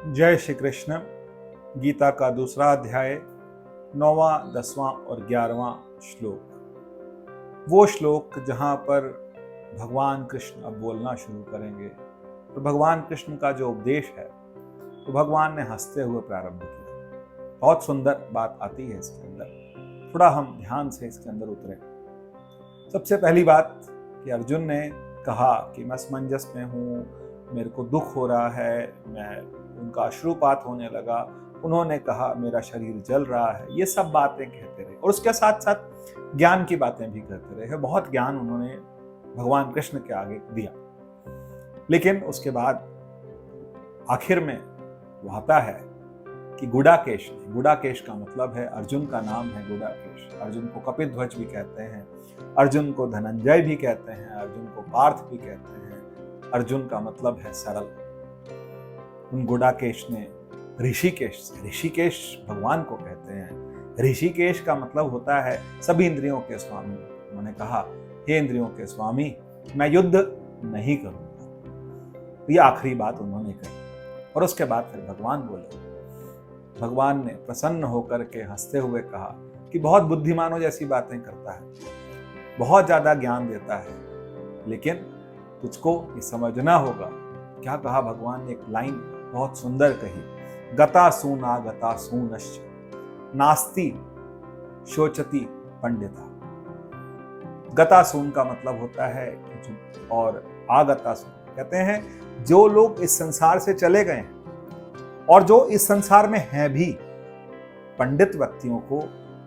जय श्री कृष्ण। गीता का दूसरा अध्याय 9वां, 10वां और 11वां श्लोक। वो श्लोक जहाँ पर भगवान कृष्ण अब बोलना शुरू करेंगे तो भगवान कृष्ण का जो उपदेश है तो भगवान ने हंसते हुए प्रारंभ किया। बहुत सुंदर बात आती है इसके अंदर, थोड़ा हम ध्यान से इसके अंदर उतरे। सबसे पहली बात कि अर्जुन ने कहा कि मैं असमंजस में हूँ, मेरे को दुख हो रहा है, उनका अश्रुपात होने लगा। उन्होंने कहा मेरा शरीर जल रहा है। ये सब बातें कहते रहे और उसके साथ साथ ज्ञान की बातें भी करते रहे। बहुत ज्ञान उन्होंने भगवान कृष्ण के आगे दिया। लेकिन उसके बाद आखिर में वो आता है कि गुडाकेश ने, गुडाकेश का मतलब है अर्जुन का नाम है गुडाकेश। अर्जुन को कपिध्वज भी कहते हैं, अर्जुन को धनंजय भी कहते हैं, अर्जुन को पार्थ भी कहते हैं। अर्जुन का मतलब है सरल। उन गुडाकेश ने ऋषिकेश, ऋषिकेश भगवान को कहते हैं। ऋषिकेश का मतलब होता है सभी इंद्रियों के स्वामी। उन्होंने कहा हे इंद्रियों के स्वामी, मैं युद्ध नहीं करूंगा। ये आखिरी बात उन्होंने कही और उसके बाद फिर भगवान बोले। भगवान ने प्रसन्न होकर के हंसते हुए कहा कि बहुत बुद्धिमानों जैसी बातें करता है, बहुत ज्यादा ज्ञान देता है, लेकिन तुझको ये समझना होगा। क्या कहा भगवान ने? एक लाइन बहुत सुंदर कही, गता सूना गता सूनश्च नास्ति शोचति पंडिता। गता सून का मतलब होता है और आगता सून कहते हैं जो लोग इस संसार से चले गए हैं और जो इस संसार में हैं भी। पंडित व्यक्तियों को,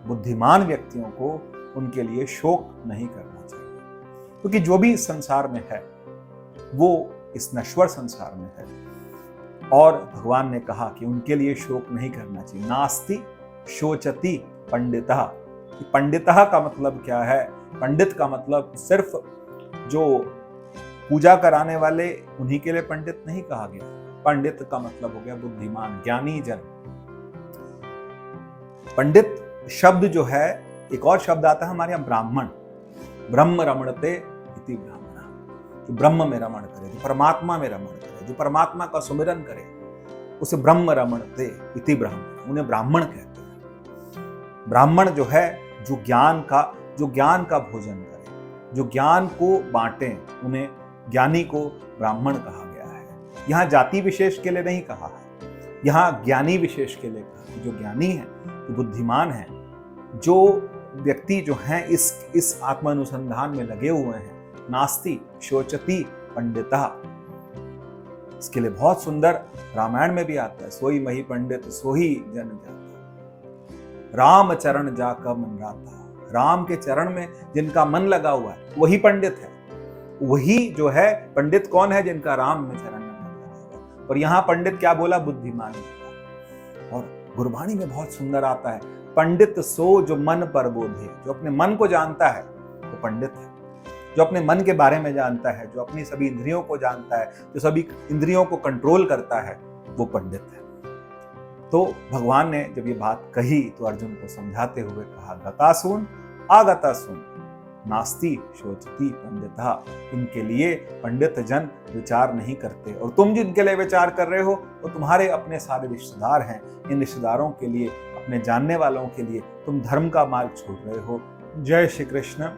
बुद्धिमान व्यक्तियों को उनके लिए शोक नहीं करना चाहिए, क्योंकि जो भी इस संसार में है वो इस नश्वर संसार में है। और भगवान ने कहा कि उनके लिए शोक नहीं करना चाहिए। नास्ति शोचति पंडितः। पंडितः का मतलब क्या है? पंडित का मतलब सिर्फ जो पूजा कराने वाले उन्हीं के लिए पंडित नहीं कहा गया। पंडित का मतलब हो गया बुद्धिमान, ज्ञानी जन। पंडित शब्द जो है, एक और शब्द आता है हमारे यहाँ ब्राह्मण। ब्रह्म रमणते इति ब्राह्मण, जो ब्रह्म में रमण करे, जो परमात्मा में रमण करे, जो परमात्मा का सुमिरन करे, उसे ब्रह्म रमणते इति ब्राह्मण, उन्हें ब्राह्मण कहते हैं। ब्राह्मण जो है जो ज्ञान का भोजन करे, जो ज्ञान को बांटे, उन्हें ज्ञानी को ब्राह्मण कहा गया है। यहाँ जाति विशेष के लिए नहीं कहा है, यहाँ ज्ञानी विशेष के लिए कहा है। जो ज्ञानी है, जो बुद्धिमान है, जो व्यक्ति जो हैं इस आत्मानुसंधान में लगे हुए हैं। नास्ति शोचति पंडितः, इसके लिए बहुत सुंदर रामायण में भी आता है, सोई मही पंडित सोही जन जाता, राम चरण जाकर मन राता। राम के चरण में जिनका मन लगा हुआ है वही पंडित है। वही जो है पंडित कौन है? जिनका राम में चरण में मन लगा हुआ। और यहाँ पंडित क्या बोला? बुद्धिमान। और गुरबाणी में बहुत सुंदर आता है, पंडित सो जो मन पर बोधे। जो अपने मन को जानता है वो पंडित है। जो अपने मन के बारे में जानता है, जो अपनी सभी इंद्रियों को जानता है, जो सभी इंद्रियों को कंट्रोल करता है, वो पंडित है। तो भगवान ने जब ये बात कही तो अर्जुन को समझाते हुए कहा, गतासून आगतासून नास्ति शोचति पंडितः। इनके लिए पंडित जन विचार नहीं करते, और तुम जिनके लिए विचार कर रहे हो वो तुम्हारे अपने सारे रिश्तेदार हैं। इन रिश्तेदारों के लिए, अपने जानने वालों के लिए तुम धर्म का मार्ग छोड़ रहे हो। जय श्री कृष्ण।